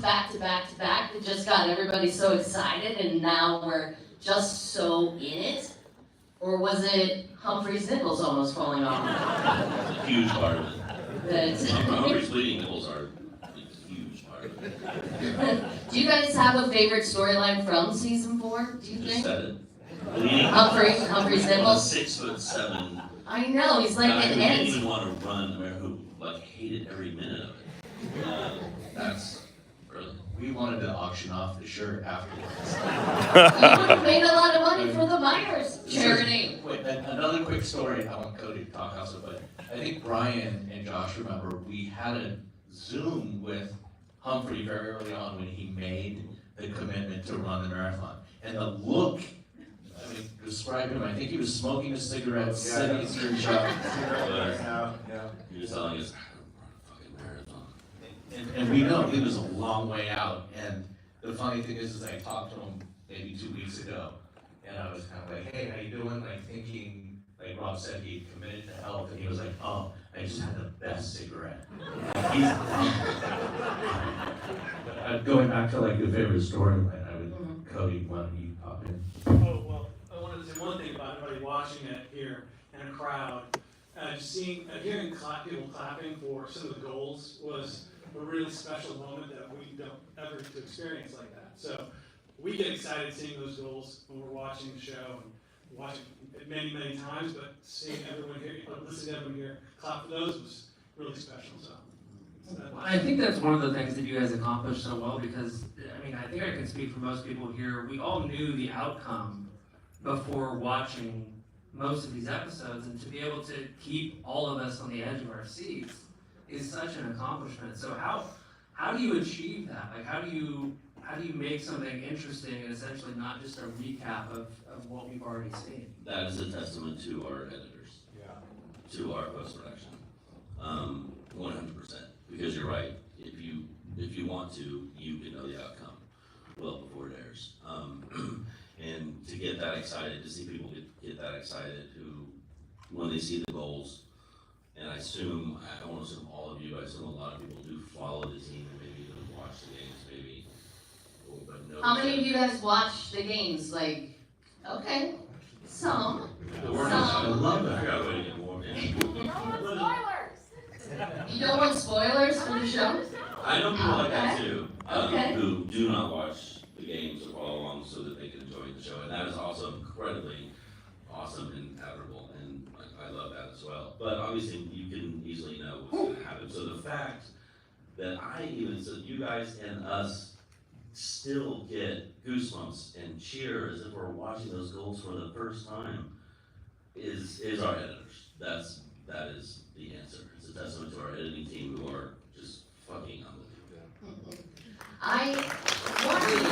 back to back to back that just got everybody so excited and now we're just so in it? Or was it Humphrey's nipples almost falling off? It's a huge part of it. That Humphrey's bleeding nipples are a huge part of it. Do you guys have a favorite storyline from season 4? Do you Just think? said it. Bleeding Humphrey's nipples? 6'7" I know, he's like guy an who didn't ant. even want to run, who like hated every minute of it. That's brilliant. We wanted to auction off the shirt afterwards. You would have made a lot of money for the miners charity. Wait, another quick story. I want Cody to talk also, but I think Brian and Josh remember we had a Zoom with Humphrey very early on when he made the commitment to run the marathon. And the look, I mean, describe him, I think he was smoking a cigarette, sitting in your shop. He was telling us, I don't run a fucking marathon. And we know he was a long way out. And the funny thing is I talked to him maybe 2 weeks ago, and I was kind of like, hey, how you doing? Like thinking, like Rob said, he committed to health, and he was like, oh, I just had the best cigarette. He's going back to like your favorite storyline, I would, Cody, why don't you pop in? Oh, well, I wanted to say one thing about everybody watching it here in a crowd. Just hearing people clapping for some of the goals was a really special moment that we don't ever get to experience like that. So we get excited seeing those goals when we're watching the show and watching it many, many times, but seeing everyone here, listening to everyone here clap for those was really special. So I think that's one of the things that you guys accomplished so well because, I mean, I think I can speak for most people here. We all knew the outcome before watching most of these episodes, and to be able to keep all of us on the edge of our seats is such an accomplishment. So how do you achieve that? Like, how do you make something interesting and essentially not just a recap of what we've already seen? That is a testament to our editors, to our post-production, 100%. Because you're right, if you want to, you can know the outcome well before it airs. And to get that excited, to see people get that excited when they see the goals, and I won't assume all of you, I assume a lot of people do follow the team and maybe even watch the games, maybe. But no. How many of you guys watch the games? Like, okay, some. I love that. I got a way to get more. You don't want spoilers for the show? I know people like that too, Okay. who do not watch the games or follow along so that they can enjoy the show, and that is also incredibly awesome and admirable, and I love that as well. But obviously, you can easily know what's going to happen. So the fact that so you guys and us still get goosebumps and cheer as if we're watching those goals for the first time is our editors. That is the answer. It's a testament to our editing team who are just fucking unbelievable. I watching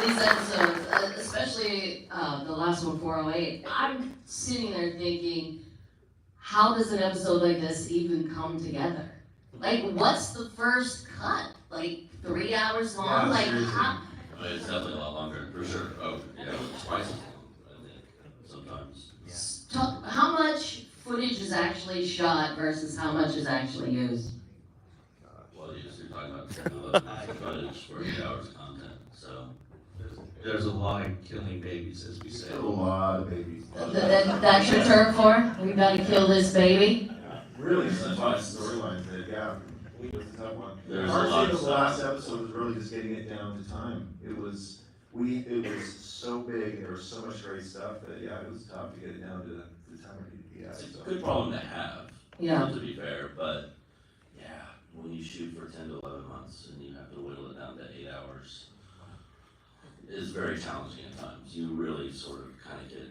these episodes, especially the last one, 408, I'm sitting there thinking, how does an episode like this even come together? Like, what's the first cut? Like 3 hours long? Yeah, like, seriously. how? It's definitely a lot longer, for sure. Oh, yeah, twice as long, I think, sometimes. How much footage is actually shot versus how much is actually used? Well, you're talking about footage for 8 hours of content, so. There's a lot of killing babies, as we say. A lot of babies. That's your term for it? We gotta kill this baby? Really, such a storyline that, yeah, it was a tough one. There's a Our lot scene of of the last episode was really just getting it down to time. It was so big, there was so much great stuff that, yeah, it was tough to get it down to the time it needed to be at. It's a So. good problem to have, Yeah. to be fair, but yeah, when you shoot for 10 to 11 months and you have to whittle it down to 8 hours, it's very challenging at times. You really sort of kind of get,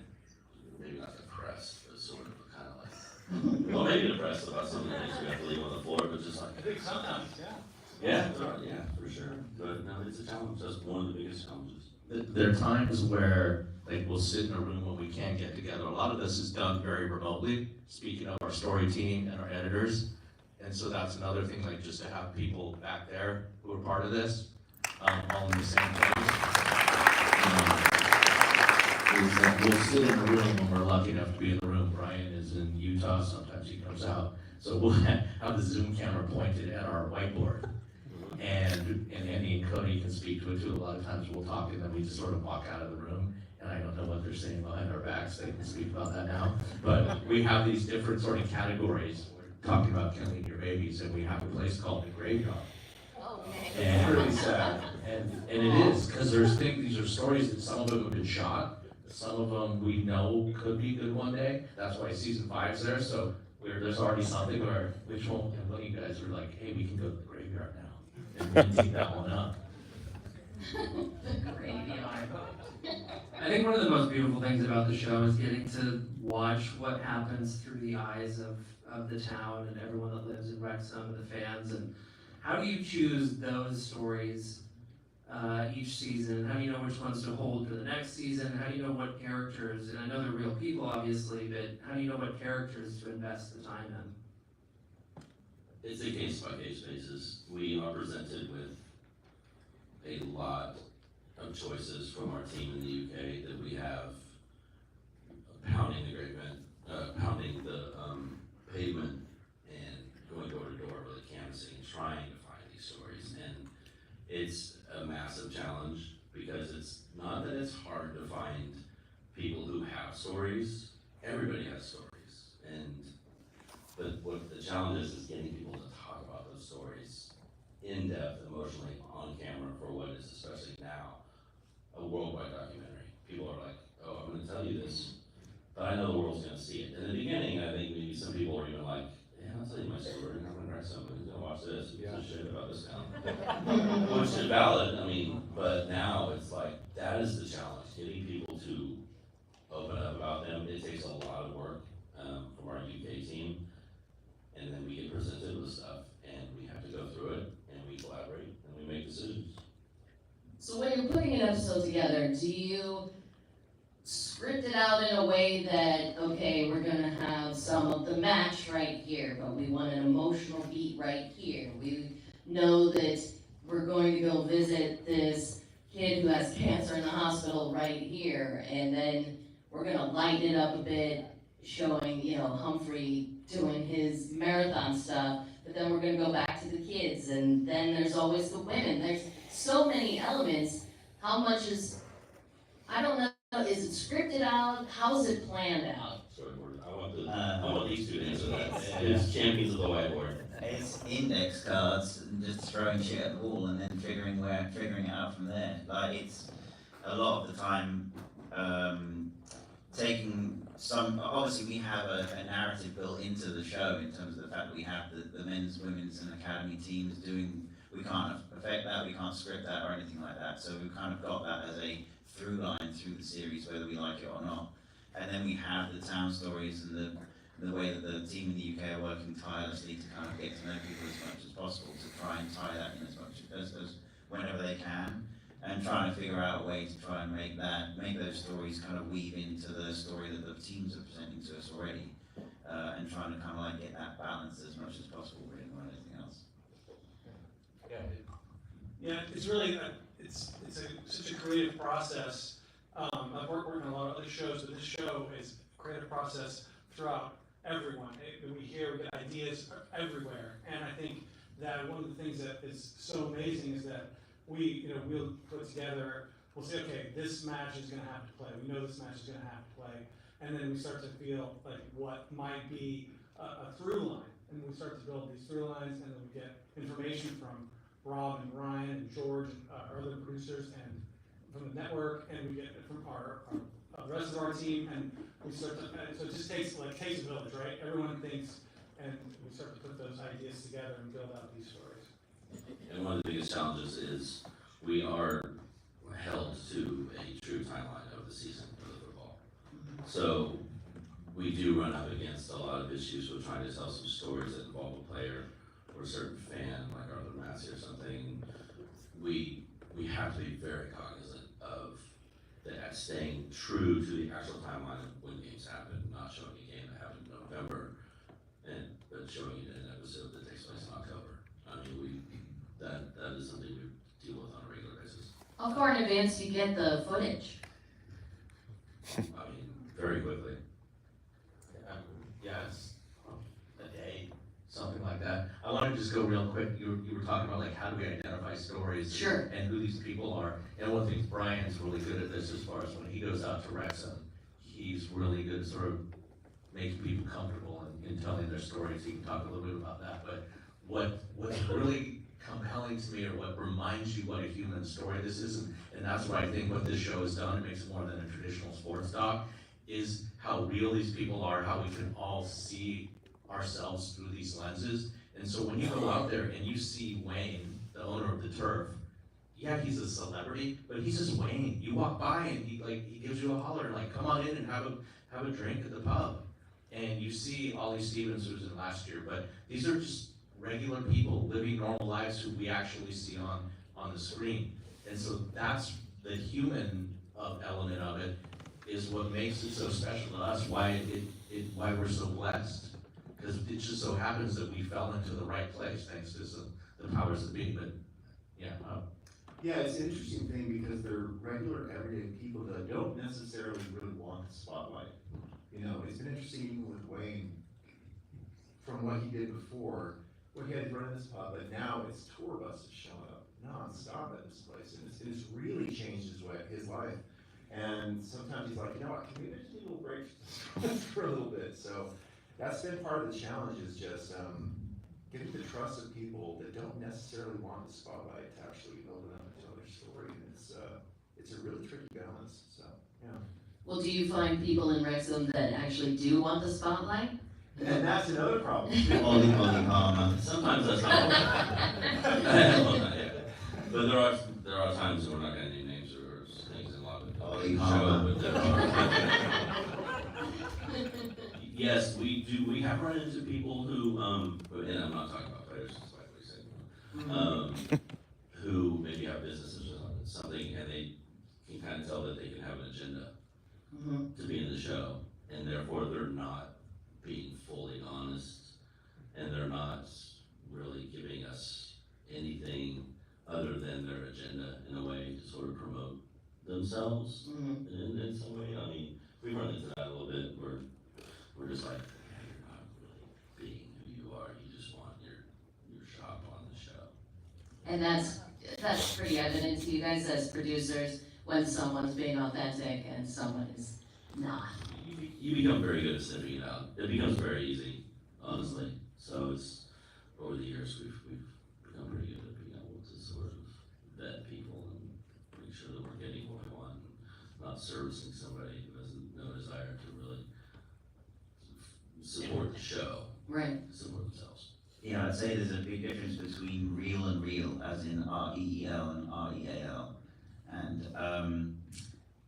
maybe not depressed, but sort of kind of like, well, maybe depressed about some of the things we have to leave on the floor, but just like, sometimes, yeah. yeah, for sure. But no, it's a challenge. That's one of the biggest challenges. There are times where, like, we'll sit in a room when we can't get together. A lot of this is done very remotely, speaking of our story team and our editors. And so that's another thing, like, just to have people back there who are part of this, all in the same place. Is that we'll sit in a room when we're lucky enough to be in the room. Brian is in Utah, sometimes he comes out. So we'll have the Zoom camera pointed at our whiteboard. And Andy and Cody can speak to it too. A lot of times we'll talk and then we just sort of walk out of the room, and I don't know what they're saying behind our backs. They can speak about that now. But we have these different sort of categories. We're talking about killing your babies, and we have a place called the graveyard. It's really sad. And it is, because these are stories that some of them have been shot, some of them we know could be good one day. That's why season 5's there, so there's already something where, which one of you guys are like, hey, we can go to the graveyard now, and we can take that one up. I think one of the most beautiful things about the show is getting to watch what happens through the eyes of the town and everyone that lives in Wrexham and the fans. And how do you choose those stories each season? How do you know which ones to hold for the next season? How do you know what characters, and I know they're real people obviously, but how do you know what characters to invest the time in? It's a case-by-case basis. We are presented with a lot of choices from our team in the UK that we have pounding the pounding the pavement and going door to door, really canvassing, trying to find these stories. And it's a massive challenge because it's not that it's hard to find people who have stories. Everybody has stories. But what the challenge is getting people to talk about those stories in depth, emotionally, on camera for what is, especially now, a worldwide documentary. People are like, oh, I'm gonna tell you this, but I know the world's gonna see it. In the beginning, I think maybe some people are even like, yeah, I'll tell you my story, I'm gonna write something, who's gonna watch this, who's gonna shit about this town. Which is valid, I mean, but now it's like, that is the challenge, getting people to open up about them. It takes a lot of work from our UK team, and then we get presented with stuff, and we have to go through it, and we collaborate, and we make decisions. So when you're putting an episode together, do you script it out in a way that, okay, we're gonna have some of the match right here, but we want an emotional beat right here. We know that we're going to go visit this kid who has cancer in the hospital right here, and then we're gonna lighten it up a bit, showing, Humphrey doing his marathon stuff, but then we're gonna go back to the kids, and then there's always the women. There's so many elements. How much is, I don't know, is it scripted out? How is it planned out? Storyboard. I want these two to answer that. It's champions of the whiteboard. It's index cards and just throwing shit at the wall and then figuring it out from there. Like, it's a lot of the time taking some. Obviously, we have a narrative built into the show in terms of the fact that we have the men's, women's, and academy teams doing. We can't affect that. We can't script that or anything like that. So we've kind of got that as a through line through the series, whether we like it or not. And then we have the town stories and the way that the team in the UK are working tirelessly to kind of get to know people as much as possible, to try and tie that in as much as whenever they can, and trying to figure out a way to try and make those stories kind of weave into the story that the teams are presenting to us already, and trying to kind of like get that balance as much as possible, really, more than anything else. Yeah, it's really, such a creative process. I've worked on a lot of other shows, but this show is a creative process throughout everyone. We get ideas everywhere, and I think that one of the things that is so amazing is that we'll put together, we'll say, okay, this match is gonna have to play, we know this match is gonna have to play, and then we start to feel like what might be a through line, and we start to build these through lines, and then we get information from Rob and Ryan and George and our other producers and from the network, and we get it from our rest of our team, and we start to, so it just takes a village, right? Everyone thinks, and we start to put those ideas together and build out these stories. And one of the biggest challenges is we are held to a true timeline of the season for the football. So we do run up against a lot of issues with trying to tell some stories that involve a player or a certain fan, like Arthur Massey or something. We have to be very cognizant of that, staying true to the actual timeline of when games happen, not showing a game that happened in November, but showing it in an episode that takes place in October. I mean, that is something we deal with on a regular basis. How far in advance do you get the footage? I mean, very quickly. Yes, a day, something like that. I want to just go real quick. You were talking about like how do we identify identify stories. Sure. And who these people are. And one thing, Brian's really good at this as far as when he goes out to Wrexham, he's really good at sort of making people comfortable in telling their stories. He can talk a little bit about that. But what's really compelling to me, or what reminds you what a human story this is, and that's why I think what this show has done, it makes it more than a traditional sports doc, is how real these people are, how we can all see ourselves through these lenses. And so when you go out there and you see Wayne, the owner of the turf, yeah, he's a celebrity, but he's just Wayne. You walk by and he gives you a holler, like, come on in and have a drink at the pub. And you see Ollie Stevens, who was in last year, but these are just regular people living normal lives who we actually see on the screen. And so that's the human element of it, is what makes it so special to us, why we're so blessed. Because it just so happens that we fell into the right place thanks to the powers that be. But yeah. Yeah, it's an interesting thing because they're regular, everyday people that don't necessarily really want the spotlight. You know, it's been interesting even with Wayne, from what he did before, where he had to run in this pub, but now it's tour buses showing up non-stop at this place, and it's really changed his life. And sometimes he's like, you know what, can we just need a little break for a little bit? So that's been part of the challenge, is just getting the trust of people that don't necessarily want the spotlight to actually open up and tell their story. And it's a really tricky balance. So yeah. Well, do you find people in Wrexham that actually do want the spotlight? And that's another problem. Ollie, Harmer. Sometimes that's not. Well, not yet. But there are times when we're not gonna name names or things in a lot of Ollie the show, Harmer. but there are. Yes, we do. We have run into people who, and I'm not talking about players, just like we said, who maybe have businesses or something, and they can kind of tell that they can have an agenda to be in the show, and therefore they're not being fully honest, and they're not really giving us anything other than their agenda in a way to sort of promote themselves in some way. I mean, we run into that a little bit where we're just like, yeah, you're not really being who you are. You just want your shop on the show. And that's pretty evident to you guys as producers when someone's being authentic and someone is not. You become very good at sniffing it out. It becomes very easy, honestly. So it's, over the years, we've become pretty good at being able to sort of vet people and make sure that we're getting what we want, and not servicing somebody who has no desire to really support the show, Right. support themselves. Yeah, I'd say there's a big difference between real and real, as in R-E-E-L and R-E-A-L. And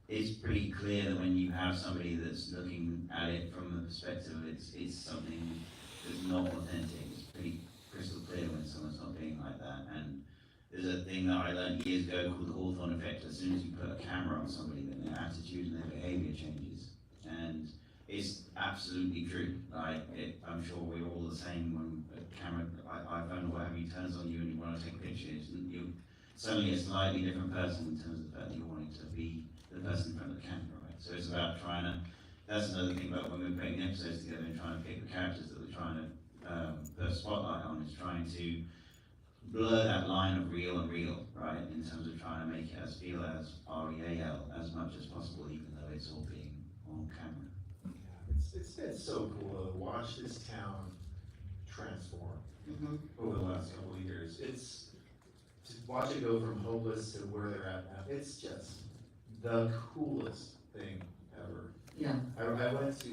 it's pretty clear that when you have somebody that's looking at it from the perspective, it's something that's not authentic. It's pretty crystal clear when someone's not being like that. And there's a thing that I learned years ago called the Hawthorne effect. As soon as you put a camera on somebody, then their attitude and their behavior changes. And it's absolutely true. I'm sure we're all the same when a camera, iPhone or whatever, turns on you and you want to take pictures, and you're suddenly a slightly different person in terms of the fact that you're wanting to be the person in front of the camera, right? So it's about trying to, that's another thing about when we're putting the episodes together and trying to pick the characters that we're trying to put a spotlight on, is trying to blur that line of real and real, right? In terms of trying to make it as feel as R-E-A-L as much as possible, even though it's all being on camera. It's been so cool to watch this town transform over the last couple of years. It's to watch it go from hopeless to where they're at now. It's just the coolest thing ever. Yeah. I went to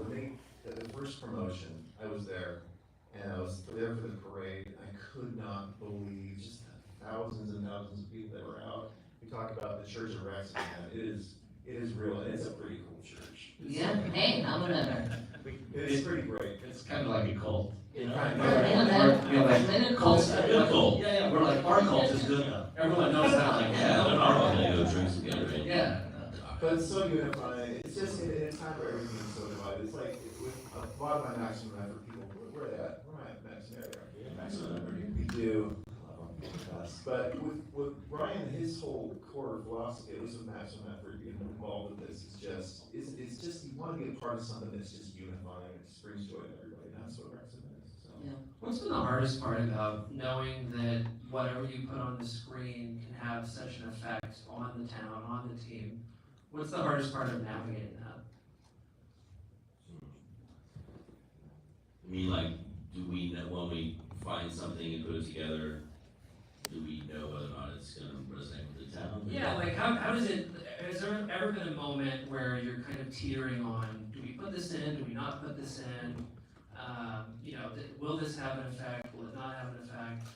when the first promotion. I was there, and I was there for the parade. I could not believe just the thousands and thousands of people that were out. We talk about the Church of Wrexham, and it is real, and it's a pretty cool church. Yeah, hey, I'm a member. It's pretty great. It's kind of like a cult. You know, Like cults, cult. good cult. Yeah, we're like, our cult is good enough. Everyone knows that, like, yeah, They're not all gonna go drink together. yeah. But it's so unifying. It's just in a time where everything is so divided. It's like with a lot of my maximum effort people, where are they at? Where am I at maximum effort? Maximum effort. We do. Love them. Yes. But with Ryan, his whole core philosophy, at least with maximum effort, being involved with this, it's just you want to be a part of something that's just unifying. It just brings joy to everybody. And that's what Wrexham is. So. What's been the hardest part about knowing that whatever you put on the screen can have such an effect on the town, on the team? What's the hardest part of navigating that? I mean, like, do we know when we find something and put it together, do we know whether or not it's gonna resonate with the town? Yeah, like how does it, has there ever been a moment where you're kind of teetering on, do we put this in, do we not put this in? Will this have an effect, will it not have an effect?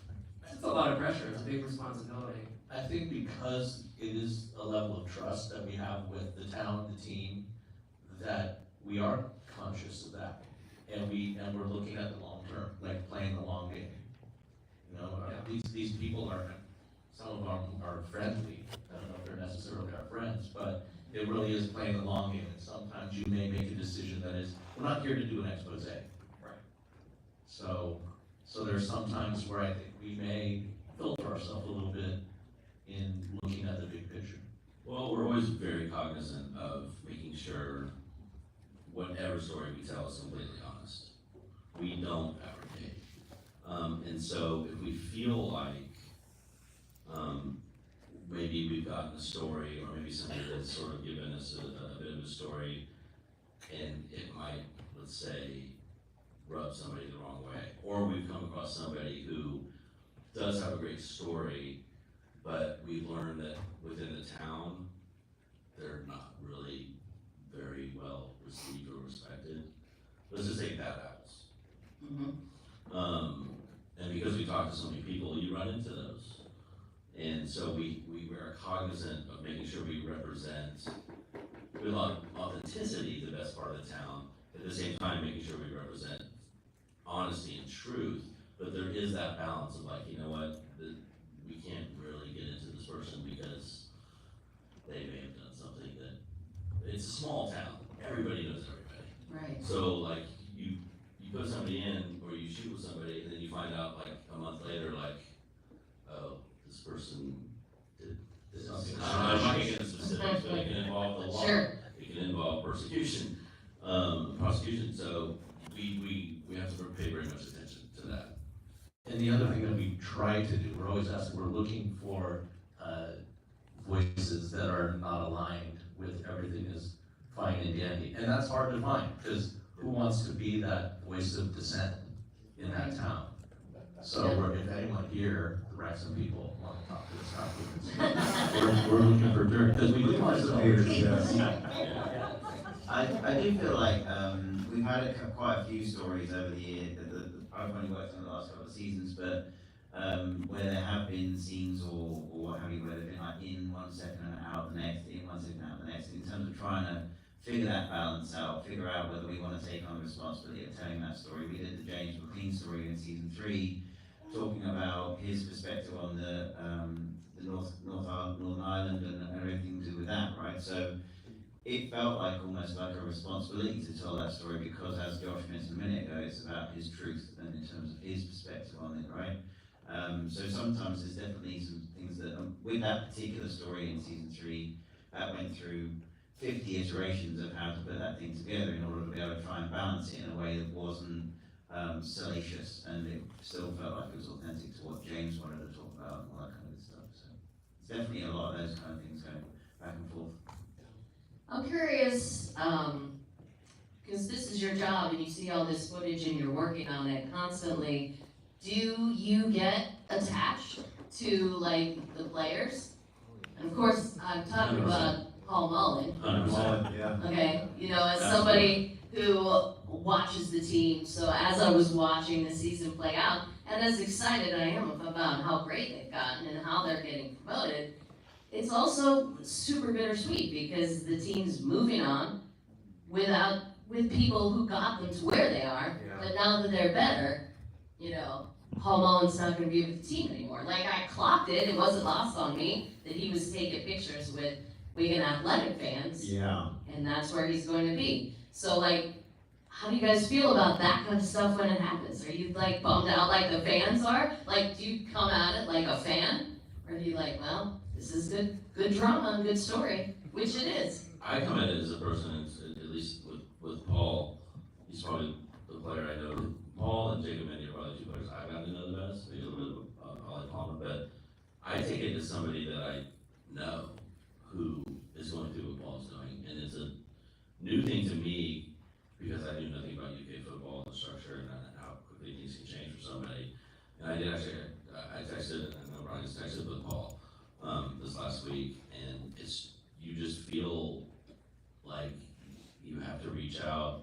It's a lot of pressure, it's a big responsibility. I think because it is a level of trust that we have with the town, the team, that we are conscious of that. And we're looking at the long term, like playing the long game. You know, these people are, some of them are friendly. I don't know if they're necessarily our friends, but it really is playing the long game. And sometimes you may make a decision that is, we're not here to do an expose. Right. So there's some times where I think we may filter ourselves a little bit in looking at the big picture. Well, we're always very cognizant of making sure whatever story we tell is completely honest. We don't fabricate. And so if we feel like maybe we've gotten a story, or maybe somebody that's sort of given us a bit of a story, and it might, let's say, rub somebody the wrong way, or we've come across somebody who does have a great story, but we've learned that within the town, they're not really very well received or respected. Let's just take Bad Apples. And because we talk to so many people, you run into those. And so we are cognizant of making sure we represent with authenticity the best part of the town, at the same time making sure we represent honesty and truth, but there is that balance of like, you know what, we can't really get into this person because they may have done something that, it's a small town, everybody knows everybody. Right. So like, you put somebody in, or you shoot with somebody, and then you find out like a month later, like, oh, this person did this. I'm not getting into specifics, but it can involve the law. Sure. It can involve persecution, prosecution, so we have to pay very much attention to that. And the other thing that we try to do, we're always asking, we're looking for voices that are not aligned with everything is fine and dandy. And that's hard to find, because who wants to be that voice of dissent in that town? So if anyone here, the Wrexham people, want to talk to us, we're looking for dirt, because we do want to. I do feel like we've had quite a few stories over the year that I've only worked on the last couple of seasons, but where there have been scenes or what have you, where they've been like in 1 second and out the next, in 1 second out the next, in terms of trying to figure that balance out, figure out whether we want to take on the responsibility of telling that story. We did the James McLean story in season 3, talking about his perspective on the Northern Ireland and everything to do with that, right? So it felt like almost like a responsibility to tell that story because, as Josh mentioned a minute ago, it's about his truth and in terms of his perspective on it, right? So sometimes there's definitely some things that, with that particular story in season 3, that went through 50 iterations of how to put that thing together in order to be able to try and balance it in a way that wasn't salacious, and it still felt like it was authentic to what James wanted to talk about and all that kind of good stuff. So it's definitely a lot of those kind of things going back and forth. I'm curious, because this is your job and you see all this footage and you're working on it constantly. Do you get attached to like the players? And of course, I'm talking about Paul Mullen. 100%. Yeah. Okay, as somebody who watches the team, so as I was watching the season play out, and as excited I am about how great they've gotten and how they're getting promoted, it's also super bittersweet because the team's moving on with people who got them to where they are, but now that they're better, Paul Mullen's not going to be with the team anymore. Like, I clocked it, it wasn't lost on me that he was taking pictures with Wigan Athletic fans. Yeah. And that's where he's going to be. So, like, how do you guys feel about that kind of stuff when it happens? Are you, like, bummed out like the fans are? Like, do you come at it like a fan? Or are you like, well, this is good drama and good story, which it is. I come at it as a person, at least with Paul, he's probably the player I know. Paul and Jacob Mendy are I take it as somebody that I know who is going through what Paul's going, and it's a new thing to me because I knew nothing about UK football and the structure and how quickly things can change for somebody. And I did actually, I texted, I know Brian's texted with Paul this last week, and you just feel like you have to reach out.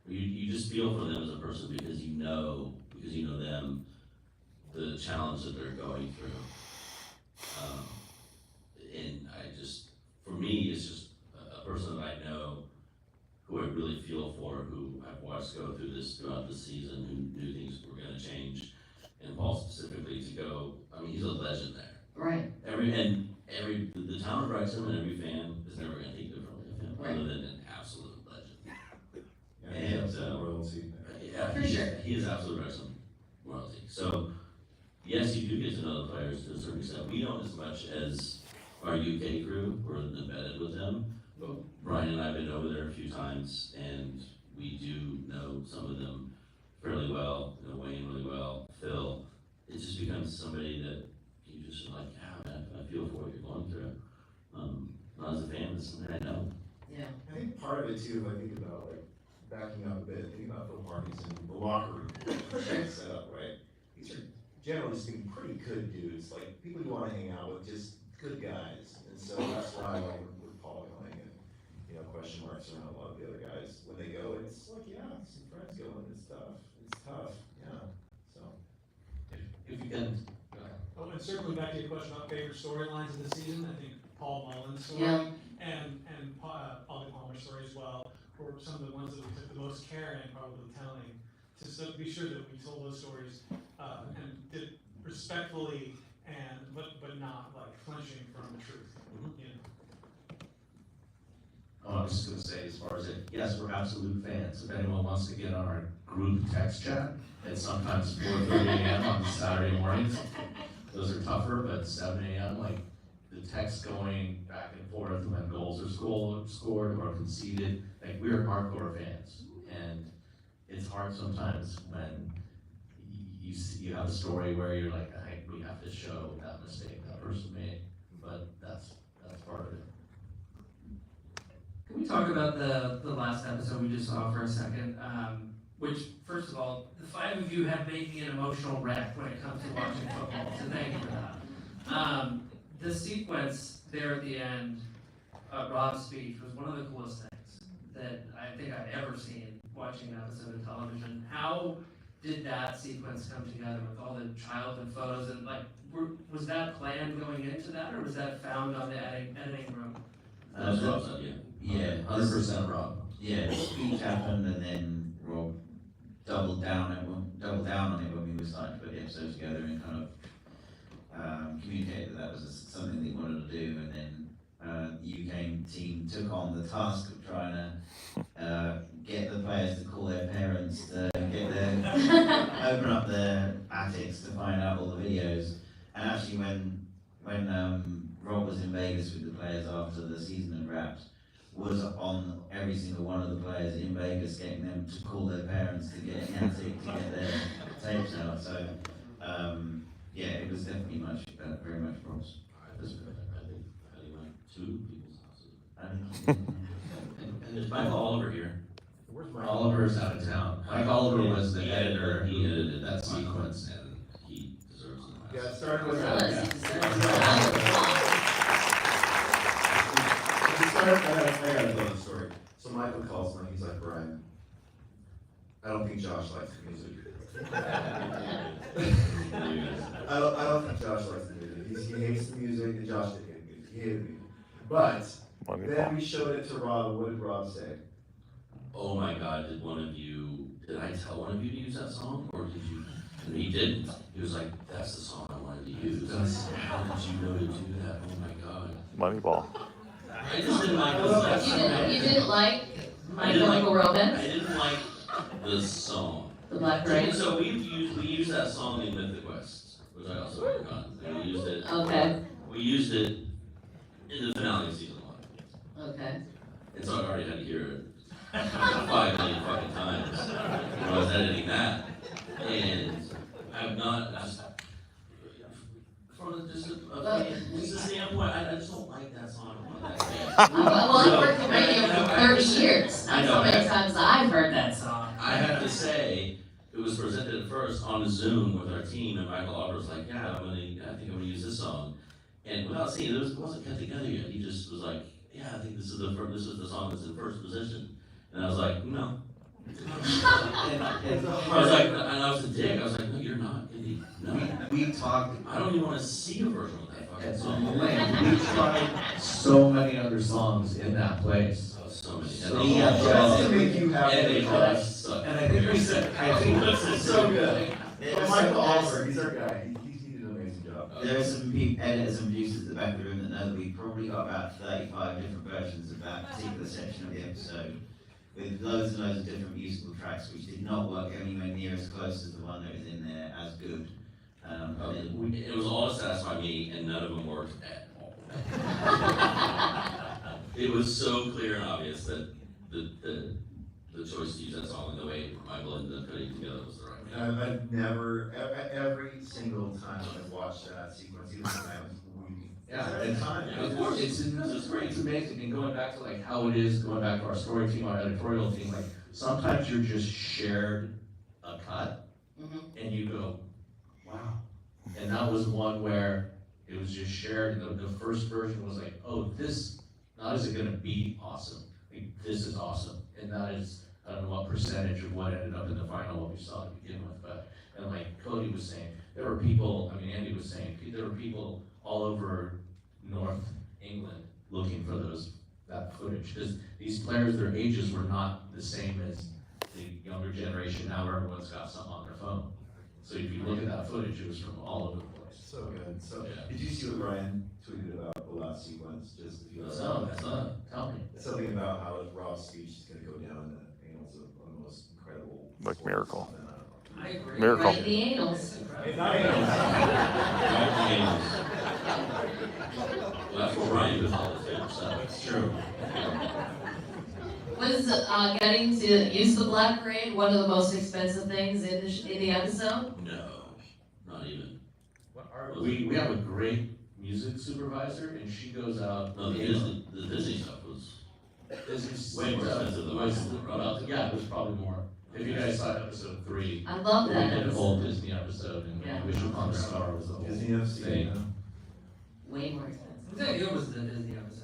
You just feel for them as a person because you know them, the challenge that they're going through. And for me, it's just a person that I know who I really feel for, who I've watched go through this throughout the season, who knew things were gonna change. And Paul specifically to go, I mean, he's a legend there. Right. The town of Wrexham and every fan is never gonna think differently of him, Right. other than an absolute legend. Yeah, he's absolute royalty. Yeah, For sure. he is absolute Wrexham royalty. So, yes, you do get to know the players to a certain extent. We don't as much as our UK crew. We're embedded with them. But Brian and I have been over there a few times, and we do know some of them fairly well. You know Wayne really well. Phil. It just becomes somebody that you just are like, yeah, man, I feel for what you're going through. Not as a fan, it's something I know. Yeah. I think part of it too, if I think about like backing up a bit, think about Phil Parkinson, the locker room set up, right? These are generally speaking pretty good dudes, like people you want to hang out with, just good guys. And so that's why like with Paul going and question marks around a lot of the other guys when they go, it's like some friends going, it's tough, yeah. So If you can, go ahead. Oh, and circling back to your question about favorite storylines of the season, I think Paul Mullen's story Yeah. and Ollie Palmer's story as well were some of the ones that we took the most care in probably telling to be sure that we told those stories and did respectfully but not like flinching from the truth. You know? I was just gonna say, as far as it, yes, we're absolute fans. If anyone wants to get on our group text chat, it's sometimes 4:30 a.m. on Saturday mornings. Those are tougher, but 7 a.m., like the text going back and forth when goals are scored or conceded, like we're hardcore fans. And it's hard sometimes when you have a story where you're like, hey, we have to show that mistake that person made, but that's part of it. Can we talk about the last episode we just saw for a second? Which, first of all, the five of you have made me an emotional wreck when it comes to watching football, so thank you for that. The sequence there at the end, Rob's speech, was one of the coolest things that I think I've ever seen watching an episode of television. How did that sequence come together with all the childhood photos? And was that planned going into that, or was that found on the editing room? That's Rob's idea. Yeah, 100% Rob. yeah, the speech happened and then Rob doubled down on it when we were starting to put the episodes together and kind of communicated that was something they wanted to do, and then the UK team took on the task of trying to get the players to call their parents to open up their attics to find out all the videos. And actually when Rob was in Vegas with the players after the season had wrapped, was on every single one of the players in Vegas, getting them to call their parents to get an attic to get their tapes out. So yeah, it was definitely very much Rob's. I think like 2 people's houses. I think And there's Michael Oliver here. where's my Oliver's out of town. Mike Oliver was the editor He who edited that sequence. and he deserves it. Yeah, starting with Tell us, that. he deserves a round of applause. I gotta tell the story. So Michael calls me, he's like, Brian, I don't think Josh likes the music. I don't think Josh likes the music. He hates the music, and Josh didn't hate the music. He hated the music. But then we showed it to Rob, and what did Rob say? Oh my God, did I tell one of you to use that song, or did you? And he didn't. He was like, that's the song I wanted to use. How did you know to do that? Oh my God. Moneyball. I just didn't like the song. You didn't like I didn't Michael like- Robin, I didn't like the song. the Black Parade? So we used that song in Mythic Quest, which I also worked on. And we used it. Okay, We used it in the finale of season 1. okay. And so I already had to hear it 5 million fucking times when I was editing that. And I'm not just from just It's the standpoint, I just don't like that song on that band. Well, I've worked in radio for 30 years. I That's know. how many times I've heard that song. I have to say, it was presented at first on Zoom with our team, and Michael Albert was like, yeah, I think I'm gonna use this song. And without seeing it, it wasn't cut together yet. He just was like, yeah, I think this is the song that's in first position. And I was like, no. I was like, and I was a dick. I was like, no, you're not. No. We talked, I don't even want to see a version of that fucking song. we tried so many other songs in that place. Oh, so many. So And yeah, Just to make you and happy. they just suck. And I think we said, This is so good. There's But some- Michael Oliver, he's our guy. He did an amazing job. There are some editors and producers at the back of the room that know that we've probably got about 35 different versions of that particular section of the episode, with loads and loads of different musical tracks, which did not work anywhere near as close as the one that was in there as good. It was all to satisfy me, and none of them worked at all. It was so clear and obvious that the choice to use that song and the way Michael ended up putting it together was the right way. I've never, every single time I've watched that sequence, even when I was weeping. Yeah, Every time. Yeah, of course. it's amazing, and going back to like how it is, going back to our story team, our editorial team, like sometimes you're just shared a cut, and you go, wow. And that was one where it was just shared, and the first version was like, oh, this, not is it gonna be awesome, like, this is awesome, and that is, I don't know what percentage of what ended up in the final, what we saw to begin with, but, and like Cody was saying, there were people, I mean, Andy was saying, there were people all over North England looking for that footage, because these players, their ages were not the same as the younger generation now, where everyone's got something on their phone. So if you look at that footage, it was from all over the place. So good. So, Yeah. did you see what Ryan tweeted about the last sequence? Just if you So, tell me. something about how Rob's speech is going to go down in the annals of one of the most incredible. Like sports. Miracle. And, I agree. Miracle. Right, the anals. Well, that's what Ryan was all his favorite stuff. That's true. Was getting to use the Black Parade one of the most expensive things in the episode? No, not even. We have a great music supervisor, and she goes out. No, the Disney stuff was way more expensive than my school. Yeah, it was probably more. If you guys saw episode 3, I love we that did a episode. whole Disney episode, and Yeah. Wish Upon a Star was the whole Disney FC, thing. you know? Way more expensive. It was the Disney episode.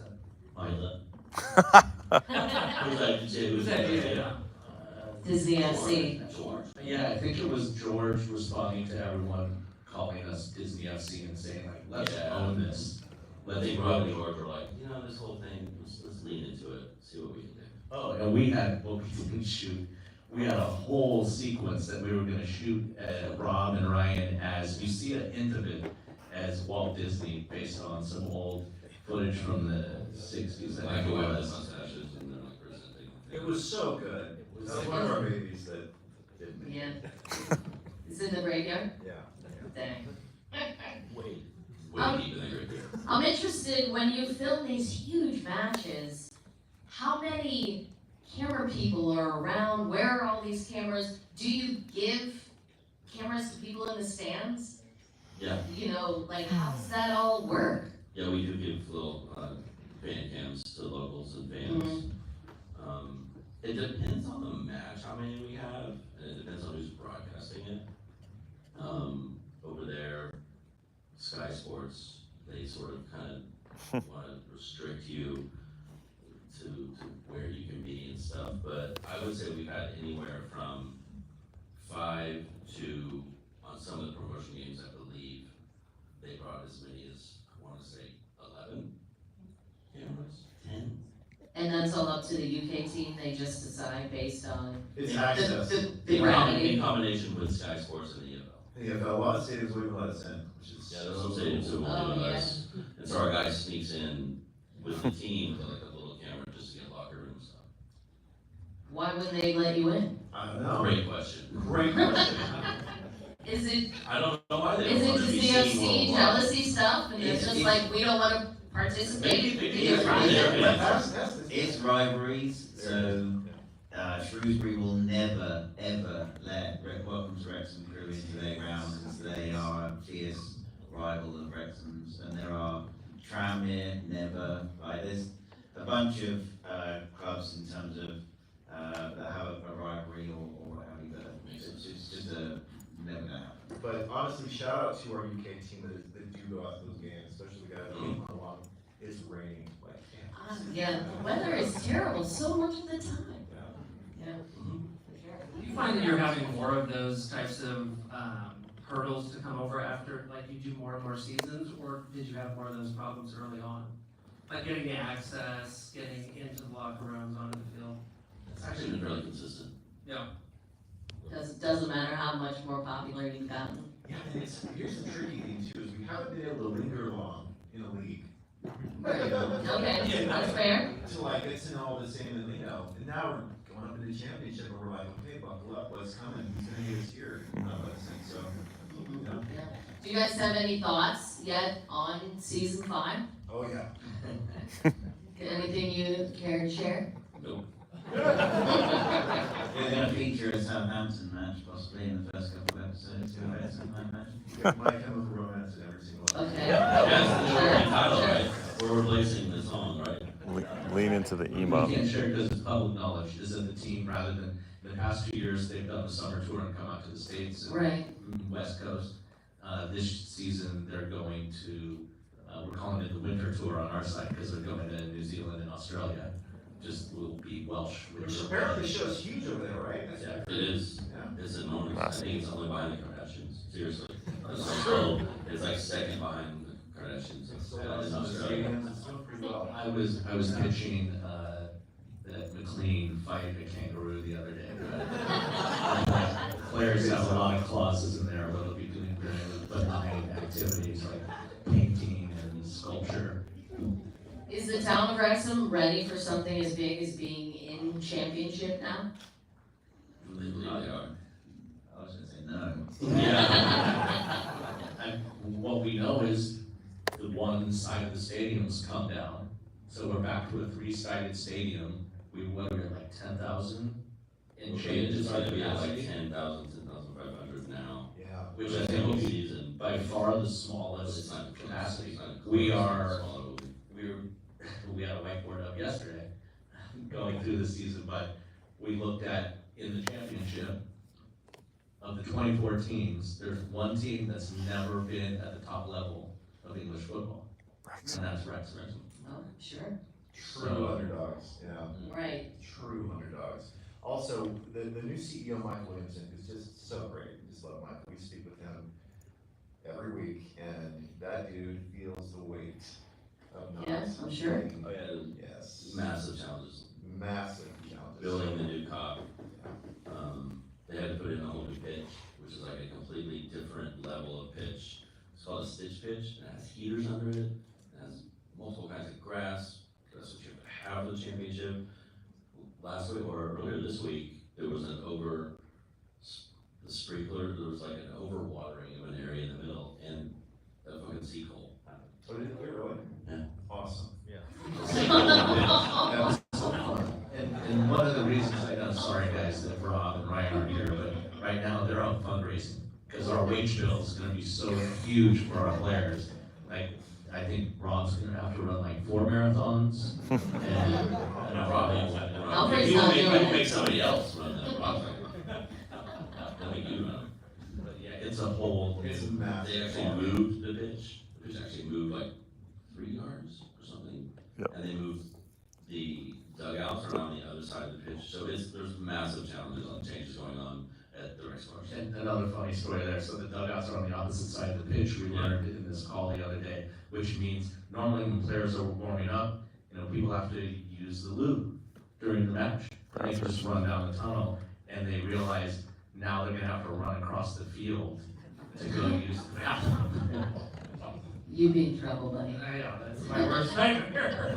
Who's that? Who's that? Yeah. Disney FC. George. Yeah, I think it was George responding to everyone calling us Disney FC and saying like, let's Yeah. own this. But they Rob and George were like, this whole thing, let's lean into it, see what we can do. Oh, and we had, well, we didn't shoot, we had a whole sequence that we were gonna shoot, Rob and Ryan, as, you see a hint of it as Walt Disney, based on some old footage from the 60s, I Like think the it way with was. the mustaches and then like presenting. It was so good. That was one of our babies that didn't make it. Yeah. It's in the graveyard? Yeah. Dang. Way Um, deeper than Great Bear. I'm interested, when you film these huge matches, how many camera people are around? Where are all these cameras? Do you give cameras to people in the stands? Yeah. Like, how does that all work? Yeah, we do give little fan cams to locals and fans. It depends on the match, how many we have, and it depends on who's broadcasting it. Over there, Sky Sports, they sort of kind of want to restrict you to where you can be and stuff, but I would say we've had anywhere from 5 to, on some of the promotion games, I believe, they brought as many as, I want to say, 11 cameras, 10. And that's all up to the UK team, they just decide based on It's the, access. the In gravity? combination with Sky Sports and the NFL. Yeah, a lot of stadiums wouldn't let us in, which is. Yeah, there's some stadiums who Oh, won't do yeah. us. And so our guy sneaks in with the team with like a little camera just to get locker room stuff. Why wouldn't they let you in? I don't know. Great question. Great question. Is it I don't know why they Is don't it want to just be the seen UFC worldwide. jealousy stuff, and it's just It's- like, we don't wanna participate? Maybe in it's your right project? there. That's It's rivalries, so Shrewsbury will never, ever let Welcome to Wrexham crew into their grounds, because they are fierce rival of Wrexham's, and there are Tranmere, Never, like there's a bunch of clubs in terms of that have a rivalry or what have you, but it's just never gonna happen. But honestly, shout out to our UK team that do go out to those games, especially the guys that come along. It's raining, like, Yeah, the weather is terrible so much of the time. Yeah. Do you find that you're having more of those types of hurdles to come over after, like you do more and more seasons, or did you have more of those problems early on? Like getting the access, getting into the locker rooms, onto the field? It's actually been really consistent. Yeah. Doesn't matter how much more popular you've gotten. yeah, and here's the tricky thing too, is we haven't been able to linger long in a league. Okay, that's fair. To like get to know all the same, and and now we're going up in the championship, and we're like, okay, buckle up, what's coming, who's gonna get us here? So, Yeah. Do you guys have any thoughts yet on season 5? oh yeah. Anything you care to share? Nope. We're gonna feature a Southampton match possibly in the first couple of episodes. You know, something like that. My chemical romance in every single one. Okay. That's the Sure, title, sure. right? We're replacing the song, right? Lean into the emo. We can't share because it's public knowledge, is that the team, rather than, in the past 2 years, they've done the summer tour and come out to the States and Right. West Coast. This season, they're going to, we're calling it the winter tour on our side, because they're going to New Zealand and Australia. Just will be Welsh. Which apparently the show's huge over there, right? Yeah, it is. Yeah. It's enormous. I think it's only behind the Kardashians. Seriously. It's like second behind the Kardashians It's sold in out some Australia. stadiums, it's doing pretty well. I was pitching, that McLean fight a kangaroo the other day. But players have a lot of clauses in there, where they'll be doing very benign activities like painting and sculpture. Is the town of Wrexham ready for something as big as being in championship now? They believe they are. I was gonna say no. Yeah. And what we know is the one side of the stadium's come down, so we're back to a 3-sided stadium. We were like 10,000 and change is It's our to be at like capacity, 10,000, 10,500 now. Yeah. which I think will be Season. by far the But it's smallest not capacity. it's not We close, are- it's smaller, but We had a whiteboard up yesterday, going through the season, but we looked at, in the championship, of the 24 teams, there's one team that's never been at the top level of English football, and that's Wrexham. Oh, sure. True underdogs, yeah. Right. True underdogs. Also, the new CEO, Michael Williamson, is just so great. I just love Michael. We speak with him every week, and that dude feels the weight of not. Yes, I'm sure. playing. Oh, yeah, Yes. massive challenges. Massive challenges. Building the new cop. They had to put in a whole new pitch, which is like a completely different level of pitch. It's called a stitch pitch, and it has heaters under it, it has multiple kinds of grass. That's what you have for the championship. Last week, or earlier this week, there was the sprinkler, there was like an overwatering of an area in the middle, and a fucking sinkhole. Oh, did it really? Yeah. Awesome. That was so fun. And one of the reasons, I'm sorry guys that Rob and Ryan aren't here, but right now they're out fundraising, because our wage bill is gonna be so huge for our players. Like, I think Rob's gonna have to run like 4 marathons, and Alfred's not doing it. Make somebody else run that project. They'll make you run. but yeah, it's a whole, It's massive. They actually moved the pitch. The pitch actually moved like 3 yards or something. Yep. And they moved the dugouts around the other side of the pitch. So there's massive challenges on changes going on at the Wrexham. and another funny story there, so the dugouts are on the opposite side of the pitch, we learned in this call the other day, which means normally when players are warming up, people have to use the loo during the match. And they just run down the tunnel, and they realize now they're gonna have to run across the field to go use the bathroom. You'd be in trouble, buddy. I know, that's my worst nightmare.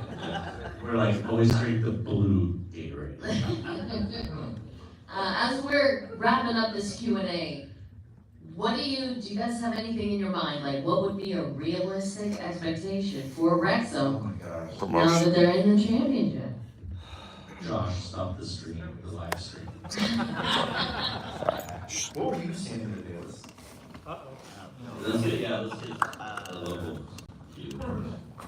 We're like, always drink the blue Gatorade. As we're wrapping up this Q&A, do you guys have anything in your mind? Like, what would be a realistic expectation for Oh Wrexham my gosh. now Promotion. that they're in the championship? Josh, stop the stream, the live stream. What were you saying to do? Uh-oh. Let's get, yeah, let's get a local cue.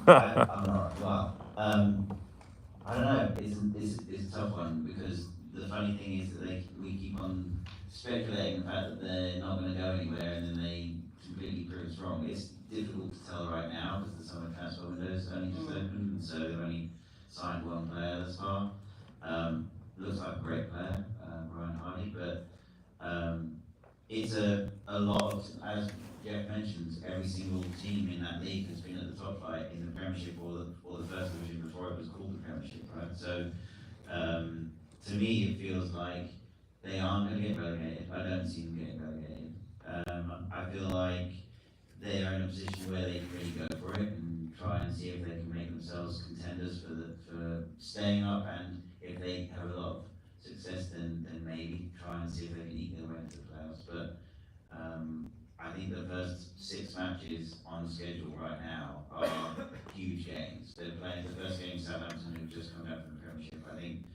I'm not, well, I don't know, it's a tough one, because the funny thing is that we keep on speculating the fact that they're not gonna go anywhere, and then they completely prove us wrong. It's difficult to tell right now, because the summer transfer window is only just opened, and so they've only signed one player thus far. Looks like a great player, Brian Hardy, but, it's a lot of, as Jeff mentions, every single team in that league has been at the top flight in the Premiership or the first division before it was called the Premiership, right? So, to me, it feels like they aren't going to get relegated. I don't see them getting relegated. I feel like they are in a position where they can really go for it and try and see if they can make themselves contenders for staying up, and if they have a lot of success, then maybe try and see if they can eke their way into the playoffs. But I think the first 6 matches on schedule right now are huge games. They're playing the first game Southampton, who've just come back from the Premiership. I think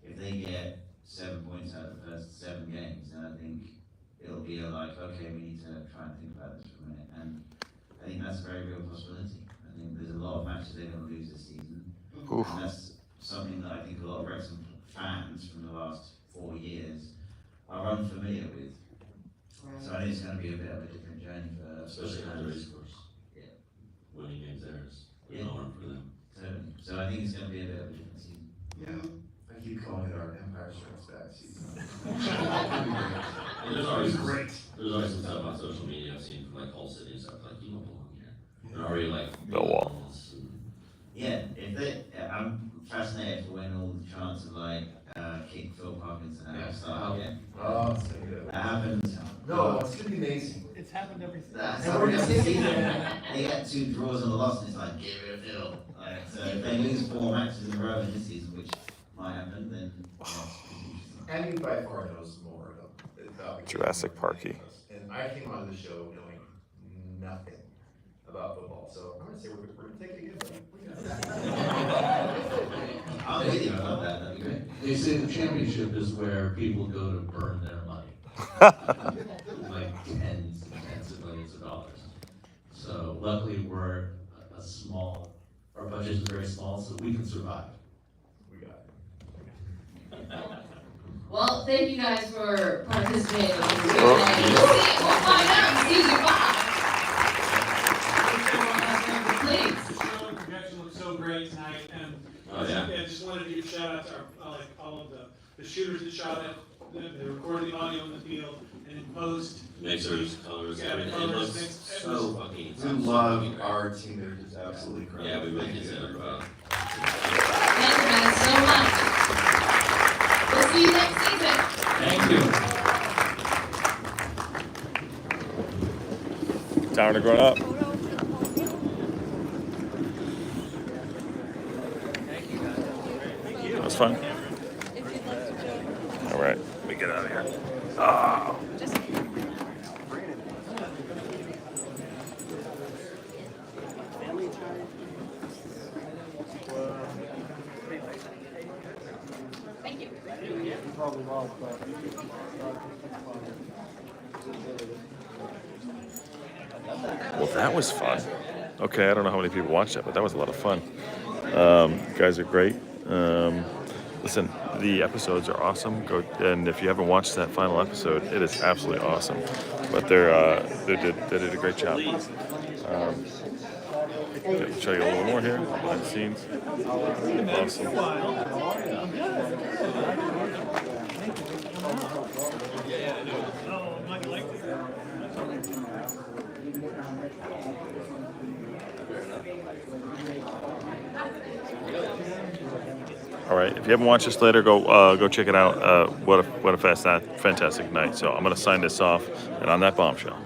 if they get 7 points out of the first 7 games, then I think it'll be like, okay, we need to try and think about this for a minute. And I think that's a very real possibility. I think there's a lot of matches they're going to lose this season. Oof. And that's something that I think a lot of Wrexham fans from the last 4 years are unfamiliar with. So I think it's going to be a bit of a different journey for Especially at the race course. Yeah. Winning games there is a Yeah. norm for them. Totally. So I think it's going to be a bit of a different season. Yeah, I keep calling it our Empire Strikes Back season. And there's always some stuff on social media I've seen from like Hull City and stuff, like, you don't belong here. They're already like. Millwall. Yeah, I'm fascinated for when all the chants of like kick Phil Parkinson out start again. Oh, so good. That happens. No, it's gonna be amazing. It's happened every season. That's And how we're we gonna see see it. They get 2 draws and a loss, and it's like, get rid of Phil. Like, so if they lose 4 matches in a row in this season, which might happen, then yeah, And he by far knows more about the game Jurassic than Parky. any of us. And I came on the show knowing nothing about football, so I'm gonna say we're gonna take it again, buddy. I'm with you, I love that, that'd be great. They say the championship is where people go to burn their money. Like tens and tens of millions of dollars. So luckily, we're a small, our budget is very small, so we can survive. We got it. Well, thank you guys for participating in this Q&A. We'll find out in season 5. Please. The projection looked so great tonight, and Oh, yeah. I just wanted to give a shout out to our, like all of the shooters that shot it, they recorded the audio in the field, and in post. Mixers, colors, Yeah, everything, it colors, looks mix- so fucking. We love our team, they're just absolutely great. Yeah, we really consider it, but. Thank you guys so much. We'll see you next season. Thank you. Time to grow up. That was fun. All right, let me get out of here. Ah. Well, that was fun. Okay, I don't know how many people watched that, but that was a lot of fun. You guys are great. Listen, the episodes are awesome. Go, and if you haven't watched that final episode, it is absolutely awesome. But they did a great job. I'll show you a little more here behind the scenes. Awesome. All right, if you haven't watched this later, go check it out. What a fantastic night. So I'm gonna sign this off, and on that bombshell.